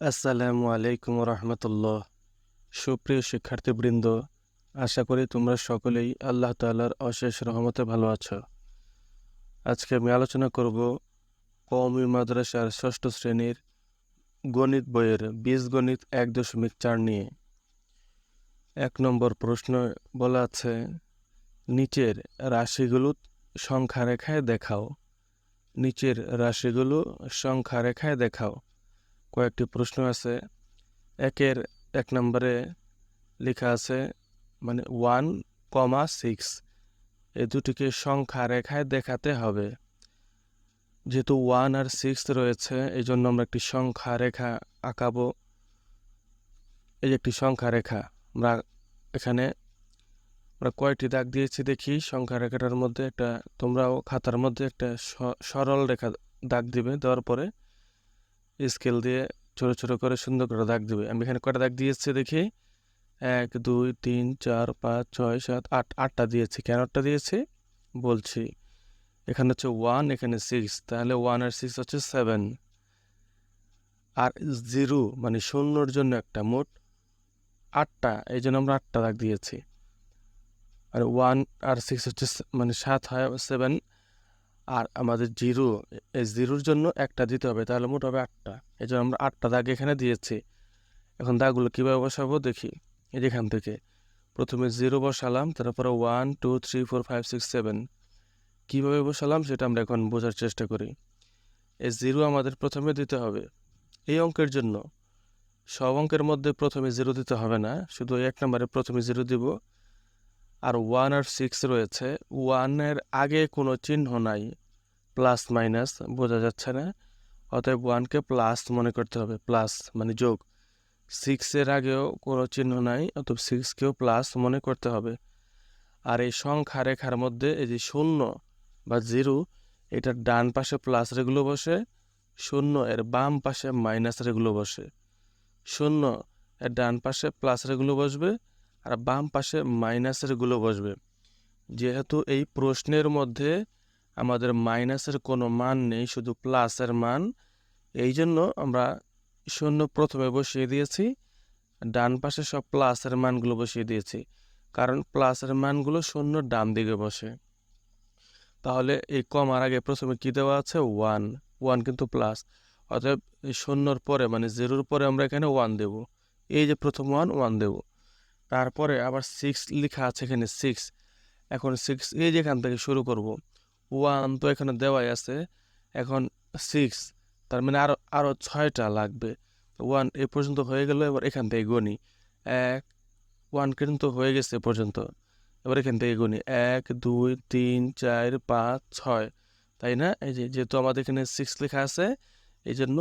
আসসালামু আলাইকুম রহমতুল্লাহ। সুপ্রিয় শিক্ষার্থীবৃন্দ, আশা করি তোমরা সকলেই আল্লাহ তাআলার অশেষ রহমতে ভালো আছো। আজকে আমি আলোচনা করব কওমি মাদ্রাসার ষষ্ঠ শ্রেণীর গণিত বইয়ের বীজগণিত 1.4 নিয়ে। 1 নম্বর প্রশ্ন বলা আছে, নিচের রাশিগুলো সংখ্যা রেখায় দেখাও। নিচের রাশিগুলো সংখ্যা রেখায় দেখাও। কয়েকটি প্রশ্ন আছে। 1 নম্বরে লেখা আছে 1,6, এই দুটিকে সংখ্যা রেখায় দেখাতে হবে। যেহেতু 1 আর 6 রয়েছে, এই জন্য আমরা একটি সংখ্যা রেখা আঁকাবো। এই যে একটি সংখ্যা রেখা, আমরা এখানে কয়টি দাগ দিয়েছি দেখি। সংখ্যা রেখাটার মধ্যে একটা, তোমরাও খাতার মধ্যে একটা সরল রেখা দাগ দিবে। দেওয়ার পরে স্কেল দিয়ে ছোট ছোট করে সুন্দর করে দাগ দিবে। আমি এখানে কয়টা দাগ দিয়েছি দেখি। 1, 2, 3, 4, 5, 6, 7, 8, 8টা দিয়েছি। কেন 8টা দিয়েছি বলছি। এখানে হচ্ছে 1, এখানে 6, তাহলে 1 আর 6 হচ্ছে 7। আর 0 মানে শূন্যর জন্য একটা, মোট 8টা, এই জন্য আমরা 8টা দাগ দিয়েছি। আর 1 আর 6 হচ্ছে 7 হয় 7। আর আমাদের 0, এই 0-র জন্য একটা দিতে হবে, তাহলে মোট হবে 8টা। এই জন্য আমরা 8টা দাগ এখানে দিয়েছি। এখন দাগগুলো কীভাবে বসাবো দেখি। এই যেখান থেকে প্রথমে 0 বসালাম, তারপরে 1, 2, 3, 4, 5, 6, 7 কীভাবে বসালাম সেটা আমরা এখন বোঝার চেষ্টা করি। এই 0 আমাদের প্রথমে দিতে হবে। এই অঙ্কের জন্য সব অঙ্কের মধ্যে প্রথমে 0 দিতে হবে না, শুধু 1 নম্বরে প্রথমে 0 দিব। আর 1 আর 6 রয়েছে, 1-এর আগে কোনো চিহ্ন নাই, প্লাস মাইনাস বোঝা যাচ্ছে না, অতএব 1কে প্লাস মনে করতে হবে, প্লাস মানে যোগ। 6-এর আগেও কোনো চিহ্ন নাই, অতএব 6কেও প্লাস মনে করতে হবে। আর এই সংখ্যা রেখার মধ্যে এই যে 0 বা 0, এটার ডান পাশে প্লাস রেগুলো বসে, 0 এর বাম পাশে মাইনাস রেগুলো বসে। 0 এর ডান পাশে প্লাস রেগুলো বসবে, আর বাম পাশে মাইনাস রেগুলো বসবে। যেহেতু এই প্রশ্নের মধ্যে আমাদের মাইনাসের কোনো মান নেই, শুধু প্লাসের মান, এই জন্য আমরা 0 প্রথমে বসিয়ে দিয়েছি, ডান পাশে সব প্লাসের মানগুলো বসিয়ে দিয়েছি, কারণ প্লাসের মানগুলো 0 ডান দিকে বসে। তাহলে এই কমার আগে প্রথমে কি দেওয়া আছে? 1। 1 কিন্তু প্লাস, অতএব এই 0-র পরে 0-র পরে আমরা এখানে 1 দেব। এই যে প্রথম 1 দেব। তারপরে আবার 6 লেখা আছে এখানে, 6। এখন 6 এই যেখান থেকে শুরু করব। 1 তো এখানে দেওয়াই আছে, এখন 6, তার মানে আরো 6টা লাগবে। 1 এ পর্যন্ত হয়ে গেল। এবার এখান থেকে গণি। 1 কিন্তু হয়ে গেছে এ পর্যন্ত। এবার এখান থেকে গুনি 1, 2, 3, 4, 5, 6, তাই না? এই যে যেহেতু আমাদের এখানে 6 লেখা আছে, এই জন্য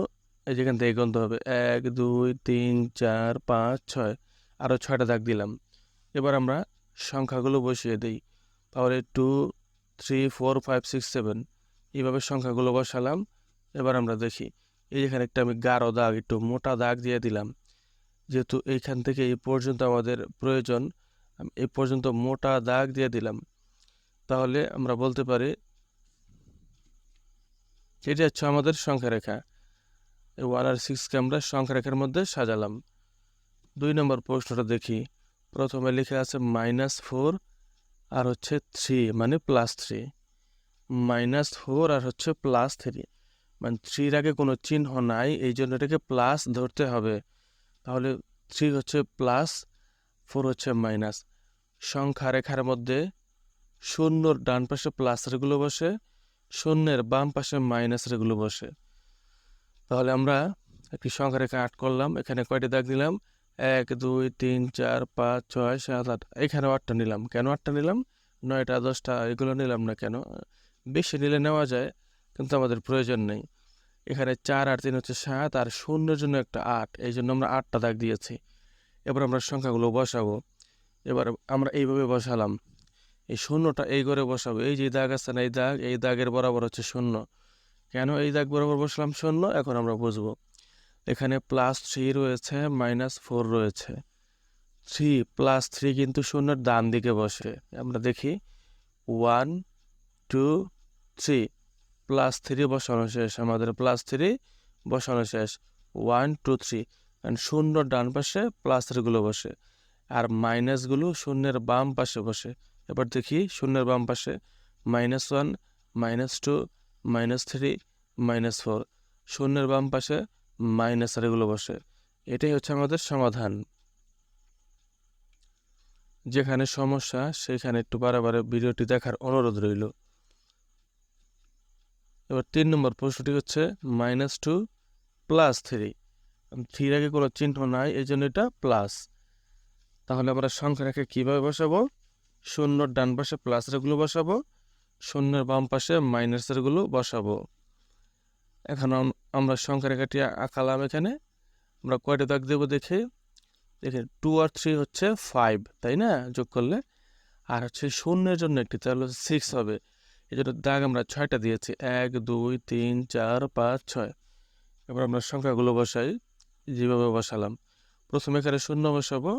এই যেখান থেকে গুনতে হবে 1, 2, 3, 4, 5, 6, আরও 6টা দাগ দিলাম। এবার আমরা সংখ্যাগুলো বসিয়ে দিই। তাহলে 2, 3, 4, 5, 6, 7 এইভাবে সংখ্যাগুলো বসালাম। এবার আমরা দেখি, এই যেখানে একটা আমি গাঢ় দাগ, একটু মোটা দাগ দিয়ে দিলাম। যেহেতু এইখান থেকে এই পর্যন্ত আমাদের প্রয়োজন, আমি এই পর্যন্ত মোটা দাগ দিয়ে দিলাম। তাহলে আমরা বলতে পারি এটি হচ্ছে আমাদের সংখ্যা রেখা। এই 1 আর 6কে আমরা সংখ্যা রেখার মধ্যে সাজালাম। 2 নম্বর প্রশ্নটা দেখি। প্রথমে লেখা আছে -4 আর হচ্ছে 3 মানে +3। -4 আর হচ্ছে +3, মানে 3-র আগে কোনো চিহ্ন নাই, এই জন্য এটাকে প্লাস ধরতে হবে। তাহলে 3 হচ্ছে প্লাস, 4 হচ্ছে মাইনাস। সংখ্যা রেখার মধ্যে 0-র ডান পাশে প্লাস রেগুলো বসে, 0-এর বাম পাশে মাইনাস রেগুলো বসে। তাহলে আমরা একটি সংখ্যা রেখা আট করলাম। এখানে কয়টি দাগ দিলাম? 1, 2, 3, 4, 5, 6, 7, 8। এখানে 8টা নিলাম। কেন 8টা নিলাম? 9টা 10টা এগুলো নিলাম না কেন? বেশি নিলে নেওয়া যায়, কিন্তু আমাদের প্রয়োজন নেই। এখানে 4 আর 3 হচ্ছে 7, আর 0-এর জন্য একটা 8, এই জন্য আমরা 8টা দাগ দিয়েছি। এবার আমরা সংখ্যাগুলো বসাবো। এবার আমরা এইভাবে বসালাম। এই 0টা এই ঘরে বসাবো। এই যে দাগ আছে না, এই দাগের বরাবর হচ্ছে 0। কেন এই দাগ বরাবর বসলাম 0? এখন আমরা বুঝবো। এখানে +3 রয়েছে, -4 রয়েছে। 3 +3 কিন্তু 0-এর ডান দিকে বসে। আমরা দেখি 1, 2, 3, +3 বসানো শেষ। আমাদের +3 বসানো শেষ। 1 2 3, কারণ শূন্য ডান পাশে প্লাসেরগুলো বসে, আর মাইনাসগুলো শূন্যের বাম পাশে বসে। এবার দেখি শূন্যের বাম পাশে -1 -2 -3 -4, শূন্যের বাম পাশে মাইনাস আর এগুলো বসে। এটাই হচ্ছে আমাদের সমাধান। যেখানে সমস্যা সেখানে একটু বারে ভিডিওটি দেখার অনুরোধ রইল। এবার 3 নম্বর প্রশ্নটি হচ্ছে -2 + 3, 3 আগে কোনো চিহ্ন নাই, এই জন্য এটা প্লাস। তাহলে আমরা সংখ্যা রেখে কীভাবে বসাবো? শূন্যর ডান পাশে প্লাসেরগুলো বসাবো, শূন্যের বাম পাশে মাইনাসেরগুলো বসাবো। এখন আমরা সংখ্যা রেখাটি আঁকালাম। এখানে আমরা কয়টা দাগ দেবো দেখে 2 আর 3 হচ্ছে 5, তাই না, যোগ করলে। আর হচ্ছে শূন্যের জন্য একটি, তাহলে 6 হবে। এই জন্য দাগ আমরা 6টা দিয়েছি, 1 2 3 4 5 6। এবার আমরা সংখ্যাগুলো বসাই, যেভাবে বসালাম। প্রথমে এখানে শূন্য বসাবো,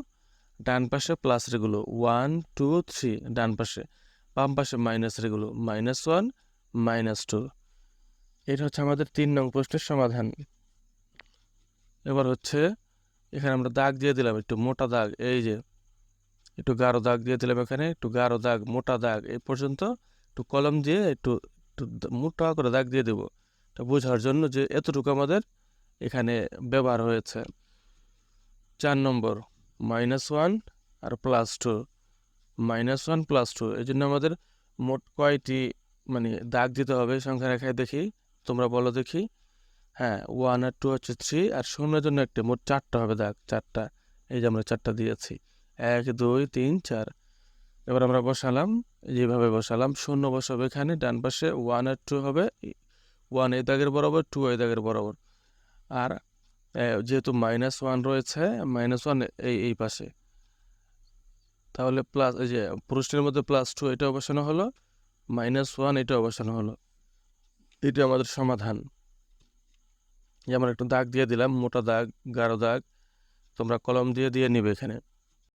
ডান পাশে প্লাসেরগুলো 1 2 3 ডান পাশে, বাম পাশে মাইনাসেরগুলো -1 -2। এটা হচ্ছে আমাদের 3 নং প্রশ্নের সমাধান। এবার হচ্ছে এখানে আমরা দাগ দিয়ে দিলাম, একটু মোটা দাগ, এই যে একটু গাঢ় দাগ দিয়ে দিলাম, এখানে একটু গাঢ় দাগ, মোটা দাগ এই পর্যন্ত, একটু কলম দিয়ে একটু মোটা করে দাগ দিয়ে দেবো, এটা বোঝার জন্য যে এতটুকু আমাদের এখানে ব্যবহার হয়েছে। 4 নম্বর -1 আর +2, -1 +2, এই জন্য আমাদের মোট কয়টি মানে দাগ দিতে হবে সংখ্যা রেখায় দেখি, তোমরা বলো দেখি। হ্যাঁ, 1 আর 2 হচ্ছে 3, আর শূন্যের জন্য একটা, মোট 4টা হবে দাগ, 4টা। এই যে আমরা 4টা দিয়েছি, 1 2 3 4। এবার আমরা বসালাম, যেভাবে বসালাম, শূন্য বসাবো এখানে ডান পাশে, 1 আর 2 হবে, 1 এই দাগের বরাবর, 2 এই দাগের বরাবর। আর যেহেতু -1 রয়েছে, -1 এই পাশে, তাহলে প্লাস, এই যে প্রশ্নের মধ্যে +2 এটা বসানো হলো, -1 এটা বসানো হলো। এটা আমাদের সমাধান। যেমন একটু দাগ দিয়ে দিলাম, মোটা দাগ, গাঢ় দাগ, তোমরা কলম দিয়ে নিবে এখানে।